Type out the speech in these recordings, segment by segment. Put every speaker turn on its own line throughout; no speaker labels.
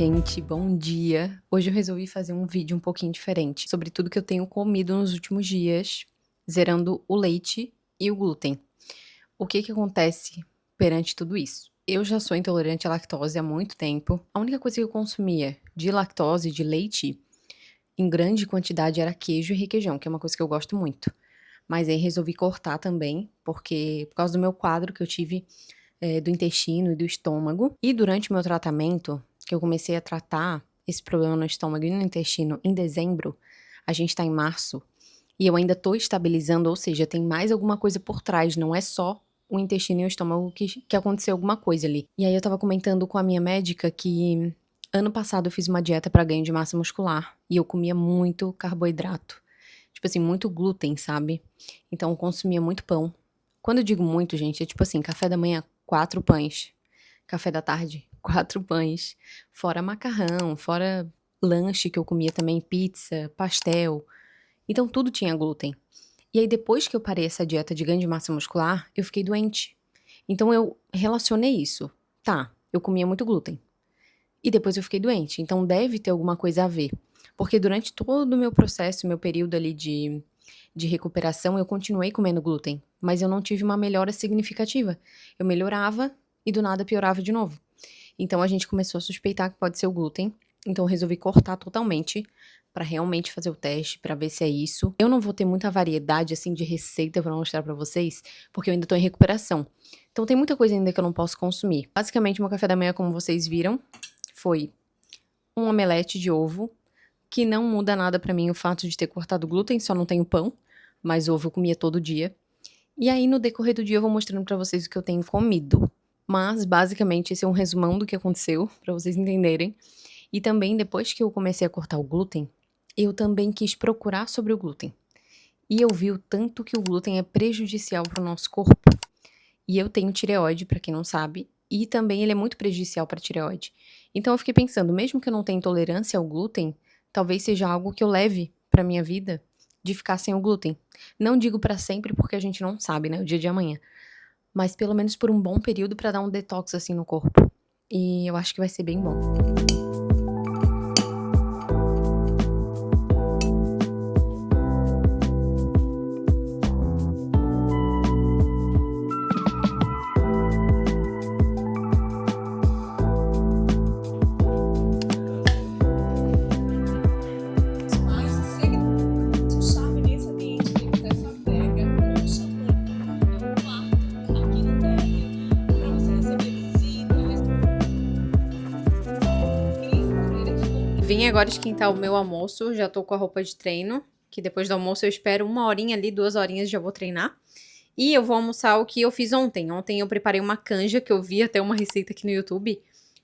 gente, bom dia! Hoje eu resolvi fazer um vídeo um pouquinho diferente sobre tudo que eu tenho comido nos últimos dias, zerando o leite e o glúten. O que acontece perante tudo isso? Eu já sou intolerante à lactose há muito tempo. A única coisa que eu consumia de lactose, de leite, em grande quantidade era queijo e requeijão, que é uma coisa que eu gosto muito. Mas aí resolvi cortar também, porque por causa do meu quadro que eu tive do intestino e do estômago. E durante o meu tratamento, que eu comecei a tratar esse problema no estômago e no intestino em dezembro, a gente tá em março, e eu ainda tô estabilizando, ou seja, tem mais alguma coisa por trás, não é só o intestino e o estômago que aconteceu alguma coisa ali. E aí eu tava comentando com a minha médica que ano passado eu fiz uma dieta pra ganho de massa muscular, e eu comia muito carboidrato. Tipo assim, muito glúten, sabe? Então eu consumia muito pão. Quando eu digo muito, gente, é tipo assim, café da manhã, 4 pães. Café da tarde, 4 pães. Fora macarrão, fora lanche que eu comia também, pizza, pastel. Então tudo tinha glúten. E aí depois que eu parei essa dieta de ganho de massa muscular, eu fiquei doente. Então eu relacionei isso. Tá, eu comia muito glúten. E depois eu fiquei doente, então deve ter alguma coisa a ver. Porque durante todo o meu processo, meu período ali de recuperação, eu continuei comendo glúten, mas eu não tive uma melhora significativa. Eu melhorava e do nada piorava de novo. Então a gente começou a suspeitar que pode ser o glúten, então eu resolvi cortar totalmente para realmente fazer o teste, para ver se é isso. Eu não vou ter muita variedade assim de receita para mostrar para vocês, porque eu ainda tô em recuperação. Então tem muita coisa ainda que eu não posso consumir. Basicamente, meu café da manhã, como vocês viram, foi um omelete de ovo, que não muda nada pra mim o fato de ter cortado glúten, só não tenho pão, mas ovo eu comia todo dia. E aí no decorrer do dia eu vou mostrando pra vocês o que eu tenho comido. Mas basicamente esse é um resumão do que aconteceu, pra vocês entenderem. E também depois que eu comecei a cortar o glúten, eu também quis procurar sobre o glúten. E eu vi o tanto que o glúten é prejudicial pro nosso corpo. E eu tenho tireoide, pra quem não sabe, e também ele é muito prejudicial pra tireoide. Então eu fiquei pensando, mesmo que eu não tenha intolerância ao glúten, talvez seja algo que eu leve pra minha vida de ficar sem o glúten. Não digo pra sempre porque a gente não sabe, né, o dia de amanhã, mas pelo menos por um bom período pra dar um detox assim no corpo. E eu acho que vai ser bem bom.
Mas o segredo, o charme nesse ambiente que ele dessa adega, com champanhe no quarto, aqui no térreo, para você receber visitas.
Vim agora esquentar o meu almoço, já tô com a roupa de treino, que depois do almoço eu espero 1 horinha ali, 2 horinhas já vou treinar. E eu vou almoçar o que eu fiz ontem. Ontem eu preparei uma canja, que eu vi até uma receita aqui no YouTube.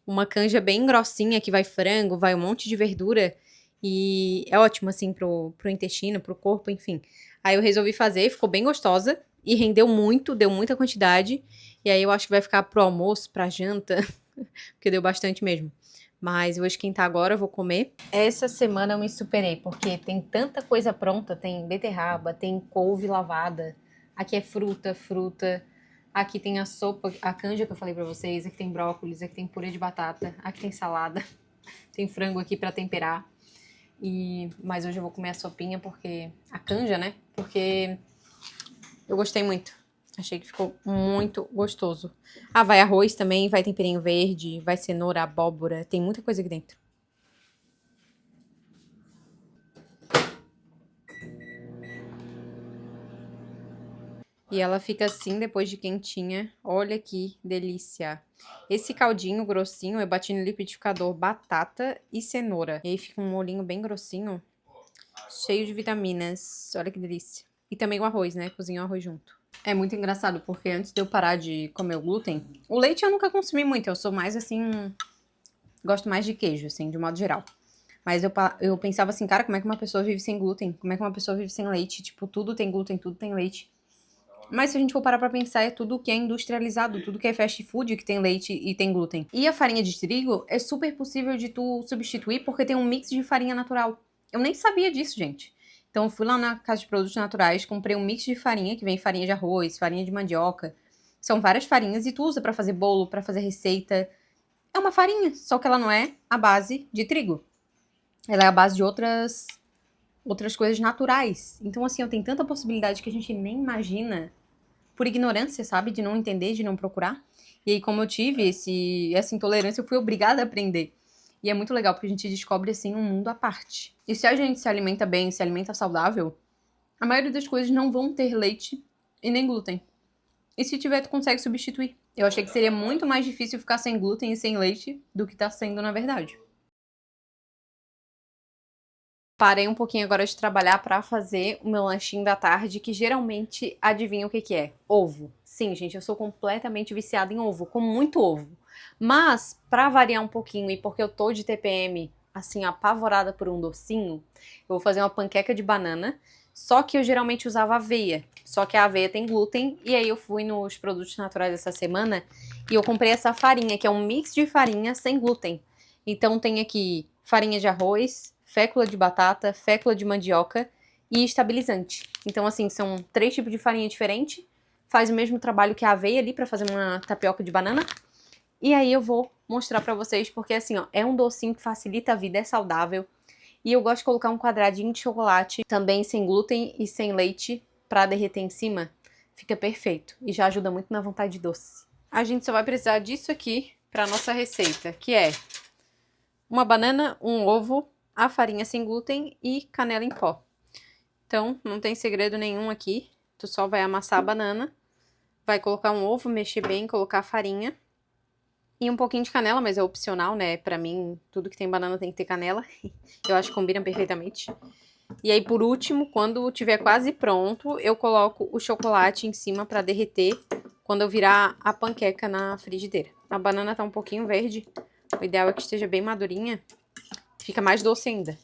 Uma canja bem grossinha, que vai frango, vai um monte de verdura. E é ótimo, assim, pro intestino, pro corpo, enfim. Aí eu resolvi fazer, ficou bem gostosa. E rendeu muito, deu muita quantidade. E aí eu acho que vai ficar pro almoço, pra janta, porque deu bastante mesmo. Mas eu vou esquentar agora, eu vou comer. Essa semana eu me superei, porque tem tanta coisa pronta. Tem beterraba, tem couve lavada. Aqui é fruta. Aqui tem a sopa, a canja que eu falei pra vocês. Aqui tem brócolis, aqui tem purê de batata. Aqui tem salada. Tem frango aqui pra temperar. Mas hoje eu vou comer a sopinha, porque... A canja, né? Porque eu gostei muito. Achei que ficou muito gostoso. Ah, vai arroz também, vai temperinho verde, vai cenoura, abóbora. Tem muita coisa aqui dentro. E ela fica assim depois de quentinha. Olha que delícia. Esse caldinho grossinho eu bati no liquidificador batata e cenoura. E aí fica um molhinho bem grossinho, cheio de vitaminas. Olha que delícia. E também o arroz, né? Cozinho o arroz junto. É muito engraçado, porque antes de eu parar de comer o glúten, o leite eu nunca consumi muito. Eu sou mais assim... Gosto mais de queijo, assim, de modo geral. Mas eu pensava assim, cara, como é que uma pessoa vive sem glúten? Como é que uma pessoa vive sem leite? Tipo, tudo tem glúten, tudo tem leite. Mas se a gente for parar pra pensar, é tudo que é industrializado, tudo que é fast food que tem leite e tem glúten. E a farinha de trigo é super possível de tu substituir porque tem um mix de farinha natural. Eu nem sabia disso, gente. Então eu fui lá na casa de produtos naturais, comprei um mix de farinha, que vem farinha de arroz, farinha de mandioca. São várias farinhas e tu usa pra fazer bolo, pra fazer receita. É uma farinha, só que ela não é a base de trigo. Ela é a base de outras coisas naturais. Então, assim, tem tanta possibilidade que a gente nem imagina por ignorância, sabe? De não entender, de não procurar. E aí, como eu tive essa intolerância, eu fui obrigada a aprender. E é muito legal, porque a gente descobre, assim, um mundo à parte. E se a gente se alimenta bem, se alimenta saudável, a maioria das coisas não vão ter leite e nem glúten. E se tiver, tu consegue substituir. Eu achei que seria muito mais difícil ficar sem glúten e sem leite do que tá sendo, na verdade. Parei um pouquinho agora de trabalhar para fazer o meu lanchinho da tarde, que geralmente, adivinha o que que é? Ovo. Sim, gente, eu sou completamente viciada em ovo, com muito ovo. Mas, para variar um pouquinho e porque eu tô de TPM, assim, apavorada por um docinho, eu vou fazer uma panqueca de banana, só que eu geralmente usava aveia. Só que a aveia tem glúten, e aí eu fui nos produtos naturais essa semana e eu comprei essa farinha, que é um mix de farinha sem glúten. Então tem aqui farinha de arroz, fécula de batata, fécula de mandioca e estabilizante. Então, assim, são 3 tipos de farinha diferente, faz o mesmo trabalho que a aveia ali para fazer uma tapioca de banana. E aí eu vou mostrar pra vocês, porque assim, ó, é um docinho que facilita a vida, é saudável. E eu gosto de colocar um quadradinho de chocolate, também sem glúten e sem leite, pra derreter em cima. Fica perfeito e já ajuda muito na vontade de doce. A gente só vai precisar disso aqui pra nossa receita, que é uma banana, um ovo, a farinha sem glúten e canela em pó. Então, não tem segredo nenhum aqui. Tu só vai amassar a banana, vai colocar um ovo, mexer bem, colocar a farinha e um pouquinho de canela, mas é opcional, né? Pra mim, tudo que tem banana tem que ter canela. Eu acho que combina perfeitamente. E aí, por último, quando tiver quase pronto, eu coloco o chocolate em cima pra derreter quando eu virar a panqueca na frigideira. A banana tá um pouquinho verde. O ideal é que esteja bem madurinha. Fica mais doce ainda.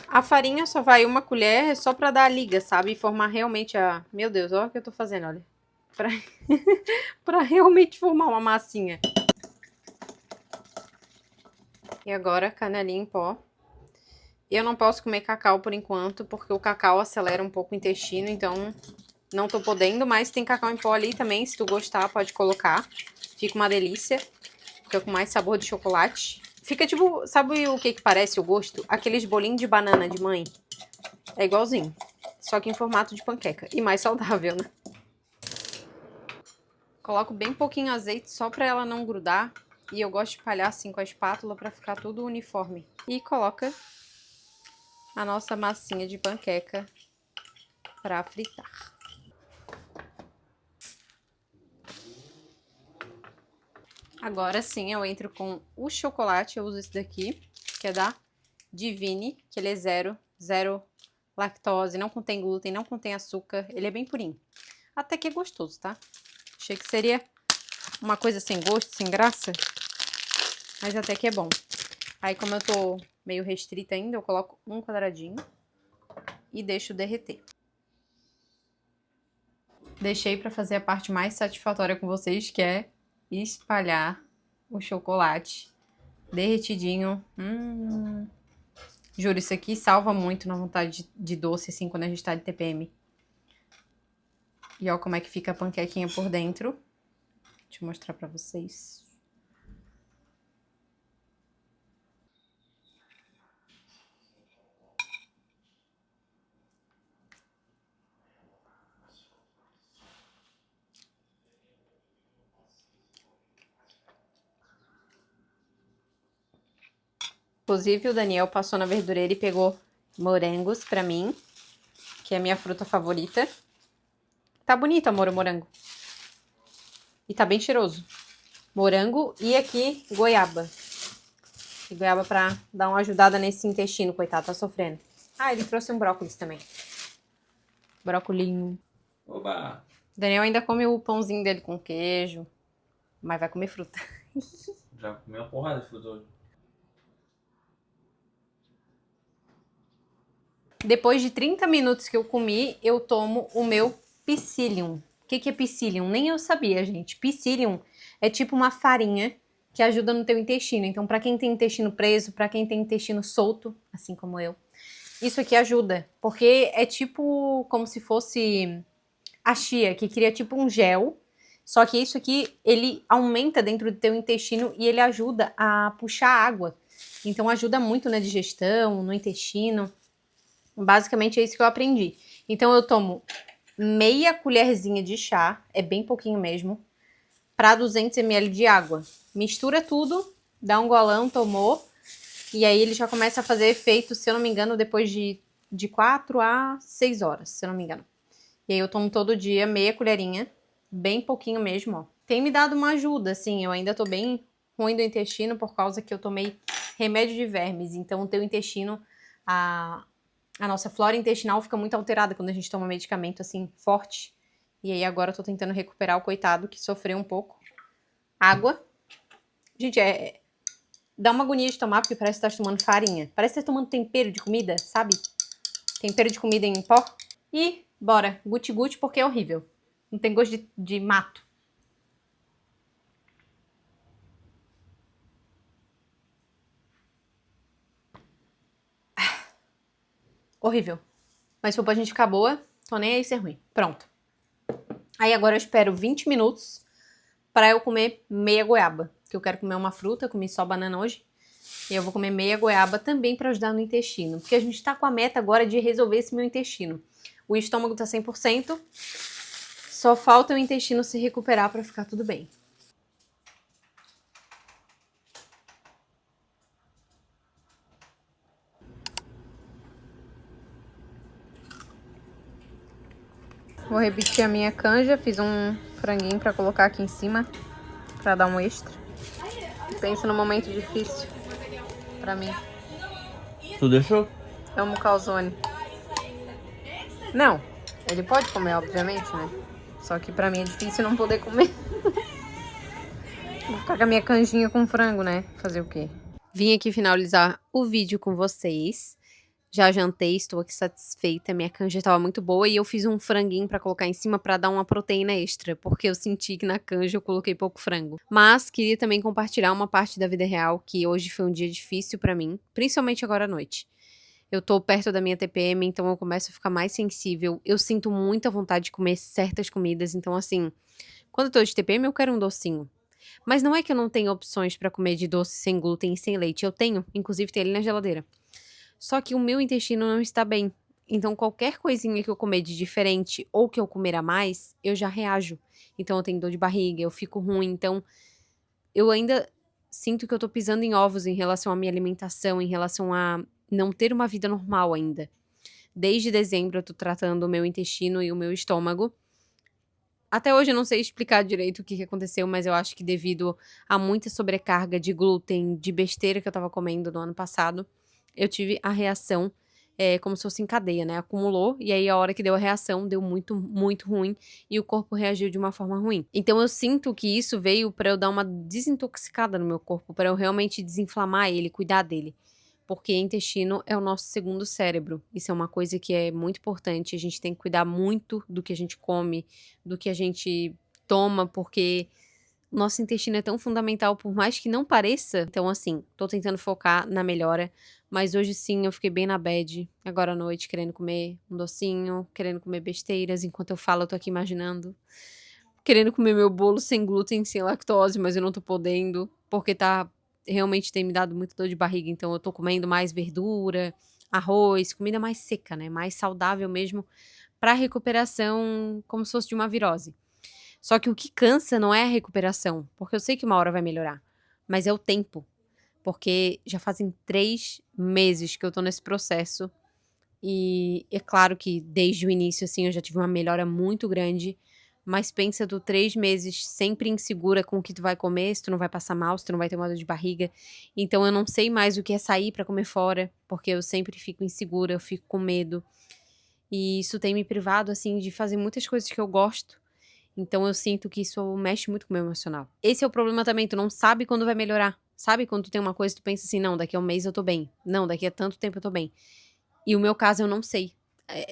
A farinha só vai uma colher só pra dar a liga, sabe? E formar realmente a... Meu Deus, olha o que eu tô fazendo, olha. Pra, pra realmente formar uma massinha. E agora, canelinha em pó. Eu não posso comer cacau por enquanto, porque o cacau acelera um pouco o intestino, então não tô podendo. Mas tem cacau em pó ali também, se tu gostar, pode colocar. Fica uma delícia. Fica com mais sabor de chocolate. Fica tipo, sabe o que parece o gosto? Aqueles bolinhos de banana de mãe. É igualzinho, só que em formato de panqueca. E mais saudável, né? Coloco bem pouquinho azeite só pra ela não grudar. E eu gosto de espalhar assim com a espátula pra ficar tudo uniforme. E coloca a nossa massinha de panqueca pra fritar. Agora sim eu entro com o chocolate. Eu uso esse daqui, que é da Divine, que ele é zero lactose, não contém glúten, não contém açúcar, ele é bem purinho. Até que é gostoso, tá? Achei que seria uma coisa sem gosto, sem graça, mas até que é bom. Aí, como eu tô meio restrita ainda, eu coloco um quadradinho e deixo derreter. Deixei pra fazer a parte mais satisfatória com vocês, que é espalhar o chocolate derretidinho. Juro, isso aqui salva muito na vontade de doce, assim, quando a gente tá de TPM. E ó como é que fica a panquequinha por dentro. Deixa eu mostrar pra vocês. Inclusive, o Daniel passou na verdureira e pegou morangos pra mim, que é a minha fruta favorita. Tá bonito, amor, o morango. E tá bem cheiroso. Morango e aqui goiaba. E goiaba pra dar uma ajudada nesse intestino, coitado, tá sofrendo. Ah, ele trouxe um brócolis também. Brócolinho.
Oba!
Daniel ainda come o pãozinho dele com queijo, mas vai comer fruta.
Já comi uma porrada de fruta hoje.
Depois de 30 minutos que eu comi, eu tomo o meu psyllium. O que é psyllium? Nem eu sabia, gente. Psyllium é tipo uma farinha que ajuda no teu intestino. Então, pra quem tem intestino preso, pra quem tem intestino solto, assim como eu, isso aqui ajuda. Porque é tipo como se fosse a chia, que cria tipo um gel. Só que isso aqui, ele aumenta dentro do teu intestino e ele ajuda a puxar água. Então ajuda muito na digestão, no intestino. Basicamente é isso que eu aprendi. Então eu tomo meia colherzinha de chá, é bem pouquinho mesmo, para 200 ml de água. Mistura tudo, dá um golão, tomou, e aí ele já começa a fazer efeito, se eu não me engano, depois de 4 a 6 horas, se eu não me engano. E aí eu tomo todo dia meia colherinha, bem pouquinho mesmo, ó. Tem me dado uma ajuda, assim, eu ainda tô bem ruim do intestino por causa que eu tomei remédio de vermes, então o teu intestino, a nossa flora intestinal fica muito alterada quando a gente toma medicamento assim forte. E aí agora eu tô tentando recuperar o coitado que sofreu um pouco. Água. Gente, dá uma agonia de tomar porque parece que tá tomando farinha. Parece que tá tomando tempero de comida, sabe? Tempero de comida em pó. E bora, guti-guti porque é horrível. Não tem gosto de mato. Horrível. Mas se for pra gente ficar boa, tô nem aí ser ruim. Pronto. Aí agora eu espero 20 minutos pra eu comer meia goiaba. Que eu quero comer uma fruta, comi só banana hoje. E eu vou comer meia goiaba também pra ajudar no intestino. Porque a gente tá com a meta agora de resolver esse meu intestino. O estômago tá 100%. Só falta o intestino se recuperar pra ficar tudo bem. Vou repetir a minha canja, fiz um franguinho pra colocar aqui em cima, pra dar um extra. Pensa num momento difícil pra mim.
Tu deixou?
É um calzone. Não, ele pode comer, obviamente, né? Só que pra mim é difícil não poder comer. Vou ficar com a minha canjinha com frango, né? Fazer o quê? Vim aqui finalizar o vídeo com vocês. Já jantei, estou aqui satisfeita, minha canja estava muito boa e eu fiz um franguinho pra colocar em cima pra dar uma proteína extra, porque eu senti que na canja eu coloquei pouco frango. Mas queria também compartilhar uma parte da vida real, que hoje foi um dia difícil pra mim, principalmente agora à noite. Eu tô perto da minha TPM, então eu começo a ficar mais sensível. Eu sinto muita vontade de comer certas comidas, então assim, quando eu tô de TPM eu quero um docinho. Mas não é que eu não tenho opções pra comer de doce sem glúten e sem leite, eu tenho, inclusive tem ali na geladeira. Só que o meu intestino não está bem. Então, qualquer coisinha que eu comer de diferente ou que eu comer a mais, eu já reajo. Então, eu tenho dor de barriga, eu fico ruim. Então, eu ainda sinto que eu tô pisando em ovos em relação à minha alimentação, em relação a não ter uma vida normal ainda. Desde dezembro, eu tô tratando o meu intestino e o meu estômago. Até hoje eu não sei explicar direito o que aconteceu, mas eu acho que devido a muita sobrecarga de glúten, de besteira que eu tava comendo no ano passado, eu tive a reação como se fosse em cadeia, né? Acumulou, e aí a hora que deu a reação, deu muito, muito ruim, e o corpo reagiu de uma forma ruim. Então eu sinto que isso veio pra eu dar uma desintoxicada no meu corpo, pra eu realmente desinflamar ele, cuidar dele. Porque intestino é o nosso segundo cérebro. Isso é uma coisa que é muito importante. A gente tem que cuidar muito do que a gente come, do que a gente toma, porque nosso intestino é tão fundamental, por mais que não pareça. Então, assim, tô tentando focar na melhora. Mas hoje sim, eu fiquei bem na bad, agora à noite, querendo comer um docinho, querendo comer besteiras. Enquanto eu falo, eu tô aqui imaginando. Querendo comer meu bolo sem glúten, sem lactose, mas eu não tô podendo, porque realmente tem me dado muito dor de barriga. Então, eu tô comendo mais verdura, arroz, comida mais seca, né? Mais saudável mesmo, pra recuperação, como se fosse de uma virose. Só que o que cansa não é a recuperação, porque eu sei que uma hora vai melhorar, mas é o tempo. Porque já fazem 3 meses que eu tô nesse processo, e é claro que desde o início, assim, eu já tive uma melhora muito grande, mas pensa, tu 3 meses sempre insegura com o que tu vai comer, se tu não vai passar mal, se tu não vai ter uma dor de barriga. Então eu não sei mais o que é sair pra comer fora, porque eu sempre fico insegura, eu fico com medo. E isso tem me privado, assim, de fazer muitas coisas que eu gosto. Então eu sinto que isso mexe muito com o meu emocional. Esse é o problema também, tu não sabe quando vai melhorar. Sabe quando tu tem uma coisa e tu pensa assim, não, daqui a um mês eu tô bem. Não, daqui a tanto tempo eu tô bem. E o meu caso eu não sei.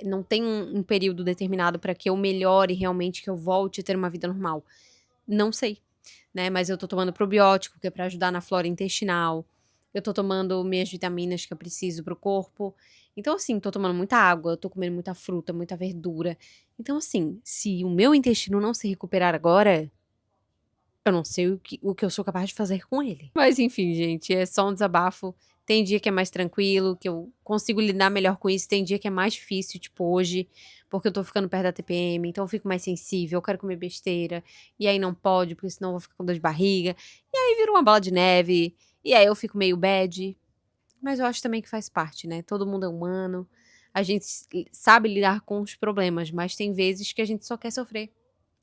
Não tem um período determinado pra que eu melhore realmente, que eu volte a ter uma vida normal. Não sei, né? Mas eu tô tomando probiótico, que é pra ajudar na flora intestinal. Eu tô tomando minhas vitaminas que eu preciso pro corpo. Então, assim, tô tomando muita água, eu tô comendo muita fruta, muita verdura. Então, assim, se o meu intestino não se recuperar agora, Eu não sei o que eu sou capaz de fazer com ele. Mas enfim, gente, é só um desabafo. Tem dia que é mais tranquilo, que eu consigo lidar melhor com isso. Tem dia que é mais difícil, tipo hoje, porque eu tô ficando perto da TPM, então eu fico mais sensível, eu quero comer besteira, e aí não pode, porque senão eu vou ficar com dor de barriga. E aí vira uma bola de neve, e aí eu fico meio bad. Mas eu acho também que faz parte, né? Todo mundo é humano, a gente sabe lidar com os problemas, mas tem vezes que a gente só quer sofrer.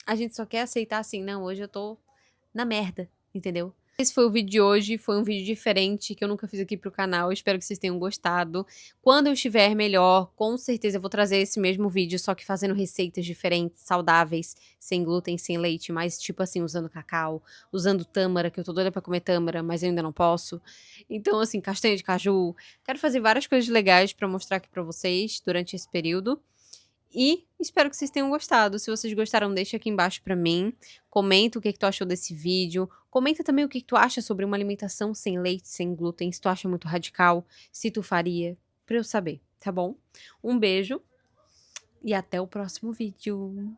A gente só quer aceitar assim, não, hoje eu tô na merda, entendeu? Esse foi o vídeo de hoje, foi um vídeo diferente que eu nunca fiz aqui pro canal, espero que vocês tenham gostado. Quando eu estiver melhor, com certeza eu vou trazer esse mesmo vídeo, só que fazendo receitas diferentes, saudáveis, sem glúten, sem leite, mas tipo assim, usando cacau, usando tâmara, que eu tô doida pra comer tâmara, mas eu ainda não posso. Então assim, castanha de caju, quero fazer várias coisas legais pra mostrar aqui pra vocês durante esse período. E espero que vocês tenham gostado. Se vocês gostaram, deixa aqui embaixo pra mim. Comenta o que tu achou desse vídeo. Comenta também o que tu acha sobre uma alimentação sem leite, sem glúten. Se tu acha muito radical, se tu faria, pra eu saber, tá bom? Um beijo e até o próximo vídeo.